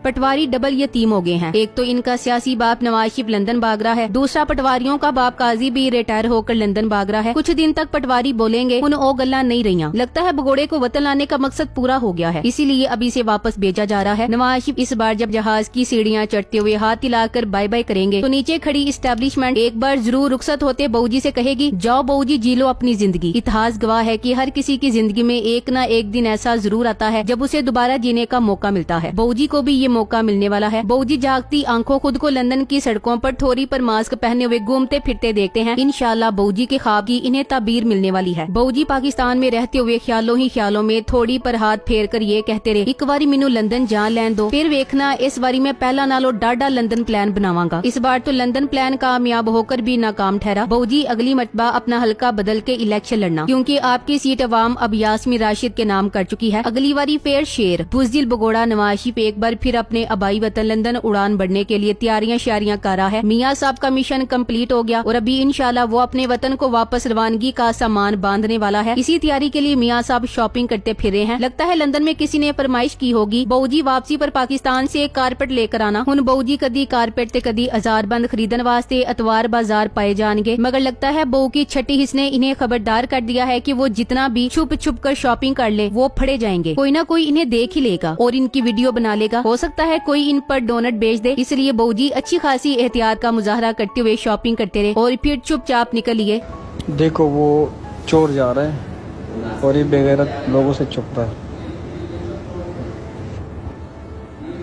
पटवारी double यतीम हो गए हैं। एक तो इनका सियासी बाप नवाज शरीफ लंदन भाग रहा है, दूसरा पटवारियों का बाप काजी भी रिटायर होकर लंदन भाग रहा है। कुछ दिन तक पटवारी बोलेंगे उन ओ गल्ला नहीं रही। लगता है भगोड़े को वतन लाने का मकसद पूरा हो गया है, इसीलिए अब इसे वापस भेजा जा रहा है। नवाज शरीफ इस बार जब जहाज की सीढ़ियां चढ़ते हुए हाथ हिलाकर बाय बाय करेंगे तो नीचे खड़ी इस्टेब्लिशमेंट एक बार जरूर रुखसत होते बहू जी से कहेगी, जाओ बहू जी जी लो अपनी जिंदगी। इतिहास गवाह है कि हर किसी की जिंदगी में एक ना एक दिन ऐसा जरूर आता है जब उसे दोबारा जीने का मौका मिलता है। बहू जी को भी ये मौका मिलने वाला है। बहू जी जागती आंखों खुद को लंदन की सड़कों पर ठोरी पर मास्क पहने हुए घूमते फिरते देखते हैं। इंशाल्लाह बहू जी के ख्वाब की इन्हें ताबीर मिलने वाली है। बहू जी पाकिस्तान में रहते हुए ख्यालों ही ख्यालों में थोड़ी पर हाथ फेर कर ये कहते रहे, एक बारी मैनू लंदन जान लैन दो, फिर वेखना इस बारी मैं पहला नालों डाढ़ा लंदन प्लान बनावांगा। इस बार तो लंदन प्लान कामयाब होकर भी नाकाम ठहरा। बहू जी अगली मरतबा अपना हल्का बदल के इलेक्शन लड़ना, क्योंकि आपकी सीट अवाम अब यास्मीन राशिद के नाम कर चुकी है। अगली बारी फेर शेर बुज़दिल भगोड़ा नवाज शरीफ एक बार फिर अपने आबाई वतन लंदन उड़ान बढ़ने के लिए तैयारियां शारियां कर रहा है। मियाँ साहब का मिशन कंप्लीट हो गया और अभी इंशाल्लाह वो अपने वतन को वापस रवानगी का सामान बांधने वाला है। इसी तैयारी के लिए मियाँ साहब शॉपिंग करते फिर रहे हैं। लगता है लंदन में किसी ने फरमाइश की होगी, बहू जी वापसी पर पाकिस्तान से एक कारपेट लेकर आना। हुन बहू जी कदी कारपेट ते कदी अजारबंद खरीदन वास्ते अतवार बाजार पाए जाएंगे, मगर लगता है बहू की छठी हिस्स ने इन्हें खबरदार कर दिया है कि वो जितना भी छुप छुप कर शॉपिंग कर ले वो फड़े जाएंगे। कोई ना कोई इन्हें देख ही लेगा और इनकी वीडियो बना लेगा। हो सकता है कोई इन पर डोनट बेच दे, इसलिए बहू जी अच्छी खासी एहतियात का मुजाहरा करते हुए शॉपिंग करते रहे और फिर चुपचाप निकल लिए। देखो वो चोर जा रहे हैं और ये बेगैरत लोगों से छुप रहा है।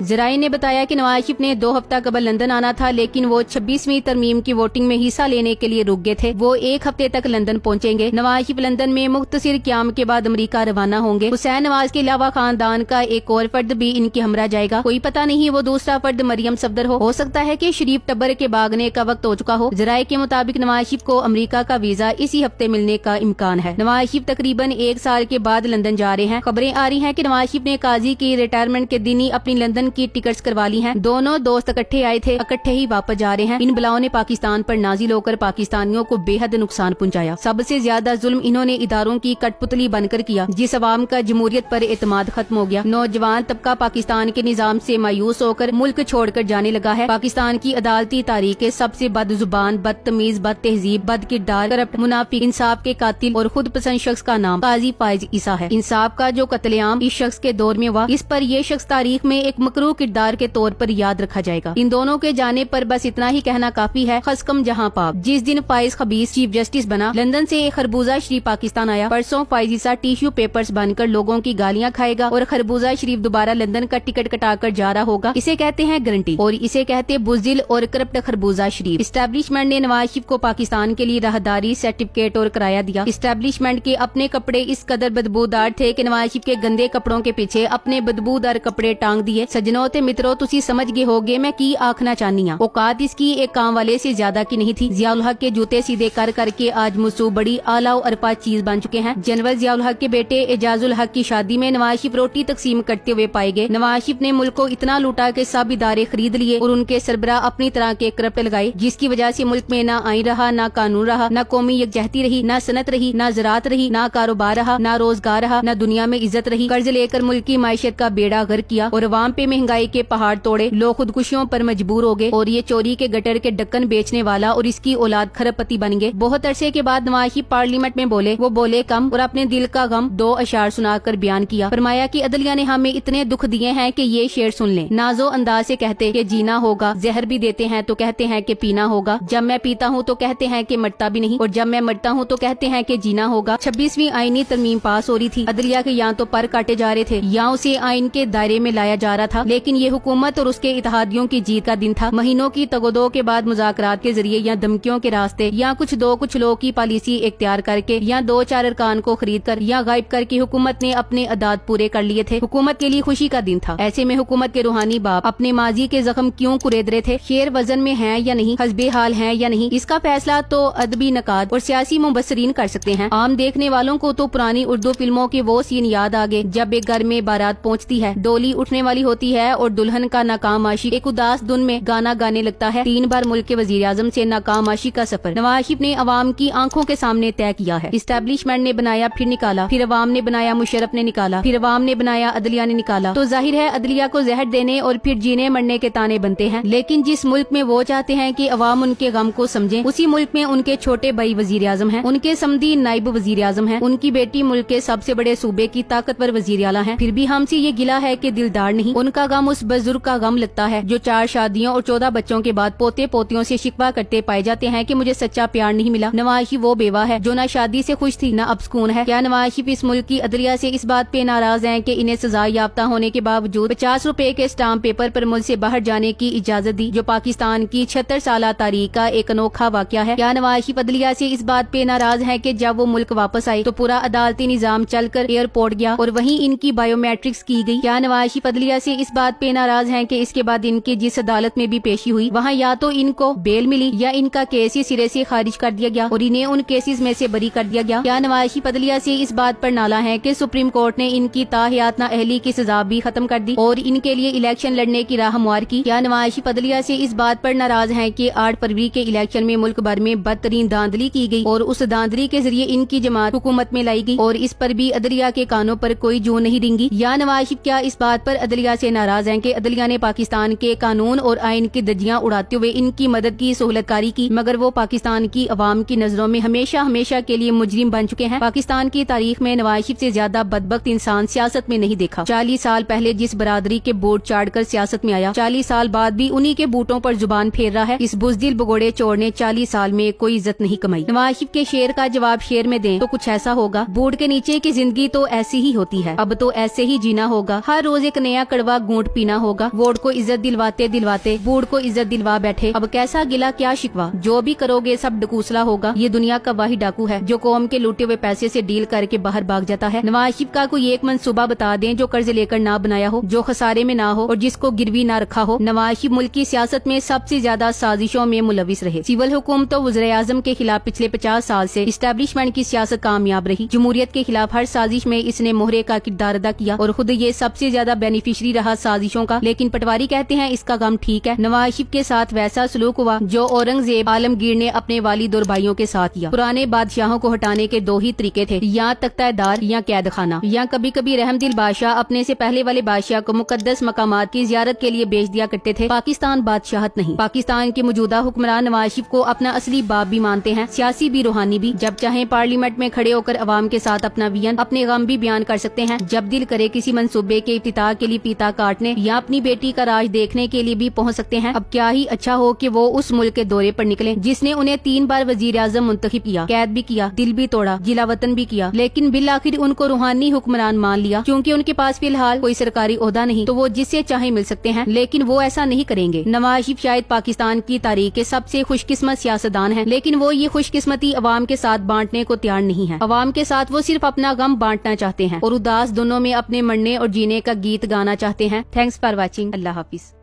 जराये ने बताया कि नवाज शरीफ ने 2 हफ्ता कबल लंदन आना था, लेकिन वो 26वीं तरमीम की वोटिंग में हिस्सा लेने के लिए रुक गए थे। वो 1 हफ्ते तक लंदन पहुंचेंगे। नवाज शरीफ लंदन में मुख्तसिर क़याम के बाद अमेरिका रवाना होंगे। हुसैन नवाज के अलावा खानदान का एक और फर्द भी इनके हमरा जाएगा। कोई पता नहीं वो दूसरा फर्द मरियम सफदर हो सकता है कि शरीफ टब्बर के भागने का वक्त हो चुका हो। जराये के मुताबिक नवाज शरीफ को अमेरिका का वीजा इसी हफ्ते मिलने का इम्कान है। नवाज शरीफ तकरीबन 1 साल के बाद लंदन जा रहे हैं। खबरें आ रही है की नवाज शरीफ ने काजी की रिटायरमेंट के दिन ही अपनी लंदन की टिकट्स करवा ली हैं। दोनों दोस्त इकट्ठे आए थे, इकट्ठे ही वापस जा रहे हैं। इन बलाओं ने पाकिस्तान पर नाजिल होकर पाकिस्तानियों को बेहद नुकसान पहुंचाया। सबसे ज्यादा जुल्म इन्होंने इदारों की कठपुतली बनकर किया, जिस अवाम का जमहूरियत पर एतमाद खत्म हो गया। नौजवान तबका पाकिस्तान के निजाम से मायूस होकर मुल्क छोड़कर जाने लगा है। पाकिस्तान की अदालती तारीख सबसे बदजुबान, बदतमीज, बदतहजीब, बदकिरदार, करप्ट, मुनाफिक, इंसाफ के कातिल और खुद पसंद शख्स का नाम काजी फायज ईसा है। इंसाफ का जो कत्लेआम इस शख्स के दौर में हुआ, इस पर यह शख्स तारीख में एक मकरूह किरदार के तौर पर याद रखा जाएगा। इन दोनों के जाने पर बस इतना ही कहना काफी है, खसकम जहां पाक। जिस दिन फाइज खबीस चीफ जस्टिस बना, लंदन से एक खरबूजा शरीफ पाकिस्तान आया। परसों फाइज ईसा टिश्यू पेपर्स बनकर लोगों की गालियां खाएगा और खरबूजा शरीफ दोबारा लंदन का टिकट कटाकर जा रहा होगा। इसे कहते हैं गारंटी और इसे कहते बुज़दिल और करप्ट खरबूजा शरीफ। इस्टेब्लिशमेंट ने नवाज शरीफ को पाकिस्तान के लिए राहदारी सर्टिफिकेट और किराया दिया। इस्टेब्लिशमेंट के अपने कपड़े इस कदर बदबूदार थे कि नवाज शरीफ के गंदे कपड़ों के पीछे अपने बदबूदार कपड़े टांग दिए। सजनों ते मित्रों, तुसी समझ गए होगे मैं की आखना चाहनी हां। औकात इसकी एक काम वाले से ज्यादा की नहीं थी। जियाउल हक के जूते सीधे कर करके आज मुसू बड़ी आला और अरपा चीज बन चुके हैं। जनरल जियाउल हक के बेटे एजाजुल हक की शादी में नवाज शरीफ रोटी तकसीम करते हुए पाए गए। नवाज शरीफ ने मुल्क को इतना लूटा कि सब इदारे खरीद लिए और उनके सरबरा अपनी तरह के करप्ट लगाए, जिसकी वजह से मुल्क में ना आईन रहा, ना कानून रहा, ना कौमी यकजहती रही, ना सनत रही, ना ज़राअत रही, ना कारोबार रहा, ना रोजगार रहा, ना दुनिया में इज्जत रही। कर्ज लेकर मुल्क की माइशत का बेड़ा गर्क किया और अवाम पे महंगाई के पहाड़ तोड़े। लोग खुदकुशियों पर मजबूर हो गए और ये चोरी के गटर के ढक्कन बेचने वाला और इसकी औलाद खरबपति बन गए। बहुत अरसे के बाद नवाज शरीफ पार्लियामेंट में बोले। वो बोले कम और अपने दिल का गम 2 अशार सुनाकर बयान किया। फरमाया कि अदलिया ने हमें इतने दुख दिए हैं कि ये शेर सुन लें। नाजो अंदाज से कहते कि जीना होगा, जहर भी देते हैं तो कहते हैं कि पीना होगा। जब मैं पीता हूँ तो कहते हैं कि मरता भी नहीं और जब मैं मरता हूँ तो कहते हैं कि जीना होगा। 26वीं आईनी तरमीम पास हो रही थी। अदलिया के यहाँ तो पर काटे जा रहे थे या उसे आइन के दायरे में लाया जा रहा था, लेकिन ये हुकूमत और उसके इत्तेहादियों की जीत का दिन था। महीनों की तगोदो के बाद मुज़ाकरात के जरिए या धमकियों के रास्ते या कुछ लोग की पॉलिसी इख्तियार करके या 2-4 अरकान को खरीद कर या गायब करके हुकूमत ने अपने अदाद पूरे कर लिए थे। हुकूमत के लिए खुशी का दिन था। ऐसे में हुकूमत के रूहानी बाप अपने माजी के जख्म क्यों कुरेद रहे थे? शेर वजन में है या नहीं, हस्बे हाल है या नहीं, इसका फैसला तो अदबी नकाद और सियासी मुबस्सरीन कर सकते हैं। आम देखने वालों को तो पुरानी उर्दू फिल्मों के वो सीन याद आ गए जब एक घर में बारात पहुँचती है, डोली उठने वाली होती ہوتی ہے اور دلہن کا ناکام عاشق ایک اداس دن میں گانا گانے لگتا ہے۔ 3 بار ملک کے وزیر اعظم سے ناکام عاشق کا سفر نواز شریف نے عوام کی آنکھوں کے سامنے طے کیا ہے۔ اسٹیبلشمنٹ نے بنایا پھر نکالا، پھر عوام نے بنایا، مشرف نے نکالا، پھر عوام نے بنایا، عدلیہ نے نکالا۔ تو ظاہر ہے عدلیہ کو زہر دینے اور پھر جینے مرنے کے تانے بنتے ہیں، لیکن جس ملک میں وہ چاہتے ہیں کہ عوام ان کے غم کو سمجھیں، اسی ملک میں ان کے چھوٹے بھائی وزیر اعظم ہیں، ان کے سمدی نائب وزیر اعظم ہیں، ان کی بیٹی ملک کے سب سے بڑے صوبے کی طاقتور وزیر اعلیٰ ہیں، پھر بھی ہم سے یہ گلہ ہے کہ دلدار نہیں۔ ان کا غم اس بزرگ کا غم لگتا ہے جو 4 شادیوں اور 14 بچوں کے بعد پوتے پوتیوں سے شکوہ کرتے پائے جاتے ہیں کہ مجھے سچا پیار نہیں ملا۔ نواز شریف وہ بیوہ ہے جو نہ شادی سے خوش تھی نہ اب سکون ہے۔ کیا نواز شریف اس ملک کی عدلیہ سے اس بات پہ ناراض ہیں کہ انہیں سزا یافتہ ہونے کے باوجود 50 روپے کے اسٹامپ پیپر پر ملک سے باہر جانے کی اجازت دی، جو پاکستان کی 76 سالہ تاریخ کا ایک انوکھا واقعہ ہے؟ کیا نواز شریف عدلیہ سے اس بات پہ ناراض ہیں کہ جب وہ ملک واپس آئے تو پورا عدالتی نظام چل کر ایئرپورٹ گیا اور وہیں ان کی بائیو میٹرکس کی گئی؟ کیا نواز شریف عدلیہ سے اس بات پہ ناراض ہیں کہ اس کے بعد ان کی جس عدالت میں بھی پیشی ہوئی وہاں یا تو ان کو بیل ملی یا ان کا کیس ہی سرے سے خارج کر دیا گیا اور انہیں ان کیسز میں سے بری کر دیا گیا؟ کیا نواز شریف عدلیہ سے اس بات پر نالا ہے کہ سپریم کورٹ نے ان کی تاحیات نااہلی کی سزا بھی ختم کر دی اور ان کے لیے الیکشن لڑنے کی راہ ہموار کی؟ کیا نواز شریف عدلیہ سے اس بات پر ناراض ہیں کہ 8 فروری کے الیکشن میں ملک بھر میں بدترین دھاندلی کی گئی اور اس دھاندلی کے ذریعے ان کی جماعت حکومت میں لائی گئی اور اس پر بھی عدلیہ کے کانوں پر کوئی جو نہیں رنگی؟ یا نواز شریف کیا اس بات پر عدلیہ سے ناراض ہیں کہ عدلیہ نے پاکستان کے قانون اور آئین کی دھجیاں اڑاتے ہوئے ان کی مدد کی سہولت کاری کی، مگر وہ پاکستان کی عوام کی نظروں میں ہمیشہ کے لیے مجرم بن چکے ہیں؟ پاکستان کی تاریخ میں نواز شریف سے زیادہ بدبخت انسان سیاست میں نہیں دیکھا۔ 40 سال پہلے جس برادری کے بوٹ چاڑ کر سیاست میں آیا، 40 سال بعد بھی انہی کے بوٹوں پر زبان پھیر رہا ہے۔ اس بزدل بگوڑے چور نے 40 سال میں کوئی عزت نہیں کمائی۔ نواز شریف کے شعر کا جواب شعر میں دیں تو کچھ ایسا ہوگا: بوٹ کے نیچے کی زندگی تو ایسی ہی ہوتی ہے، اب تو ایسے ہی جینا ہوگا، ہر روز ایک نیا کڑوا گھونٹ پینا ہوگا، ووٹ کو عزت دلواتے بوٹ کو عزت دلوا بیٹھے، اب کیسا گلا کیا شکوا، جو بھی کرو گے سب ڈکوسلا ہوگا، یہ دنیا کا واحد ڈاکو ہے جو قوم کے لوٹے ہوئے پیسے سے ڈیل کر کے باہر بھاگ جاتا ہے۔ نواز شریف کا کوئی ایک منصوبہ بتا دیں جو قرض لے کر نہ بنایا ہو، جو خسارے میں نہ ہو اور جس کو گروی نہ رکھا ہو۔ نواز شریف ملک کی سیاست میں سب سے زیادہ سازشوں میں ملوث رہے۔ سول حکومت و وزیر اعظم کے خلاف پچھلے 50 سال سے اسٹیبلشمنٹ کی سیاست کامیاب رہی۔ جمہوریت کے خلاف ہر سازش میں اس نے مہرے کا کردار ادا کیا اور خود یہ سب سے زیادہ بینیفیشری رہا سازشوں کا، لیکن پٹواری کہتے ہیں اس کا غم ٹھیک ہے۔ نواز شریف کے ساتھ ویسا سلوک ہوا جو اورنگزیب عالمگیر نے اپنے والد اور بھائیوں کے ساتھ کیا۔ پرانے بادشاہوں کو ہٹانے کے 2 ہی طریقے تھے، یا تختہ دار یا قید خانہ، یا کبھی کبھی رحم دل بادشاہ اپنے سے پہلے والے بادشاہ کو مقدس مقامات کی زیارت کے لیے بھیج دیا کرتے تھے۔ پاکستان بادشاہت نہیں، پاکستان کے موجودہ حکمران نواز شریف کو اپنا اصلی باپ بھی مانتے ہیں، سیاسی بھی روحانی بھی۔ جب چاہیں پارلیمنٹ میں کھڑے ہو کر عوام کے ساتھ اپنا ویژن، اپنے غم بھی بیان کر سکتے ہیں۔ جب دل کرے کسی منصوبے کے افتتاح کے لیے پیتا کاٹنے یا اپنی بیٹی کا راج دیکھنے کے لیے بھی پہنچ سکتے ہیں۔ اب کیا ہی اچھا ہو کہ وہ اس ملک کے دورے پر نکلیں جس نے انہیں 3 بار وزیر اعظم منتخب کیا، قید بھی کیا، دل بھی توڑا، جلا وطن بھی کیا، لیکن بالآخر ان کو روحانی حکمران مان لیا کیونکہ ان کے پاس فی الحال کوئی سرکاری عہدہ نہیں تو وہ جس سے چاہے مل سکتے ہیں، لیکن وہ ایسا نہیں کریں گے۔ نواز شریف شاید پاکستان کی تاریخ کے سب سے خوش قسمت سیاستدان ہیں، لیکن وہ یہ خوش قسمتی عوام کے ساتھ بانٹنے کو تیار نہیں ہے۔ عوام کے ساتھ وہ صرف اپنا غم بانٹنا چاہتے ہیں اور اداس دنوں میں اپنے مرنے اور جینے کا گیت گانا چاہتے ہیں۔ Thanks for watching. اللہ حافظ۔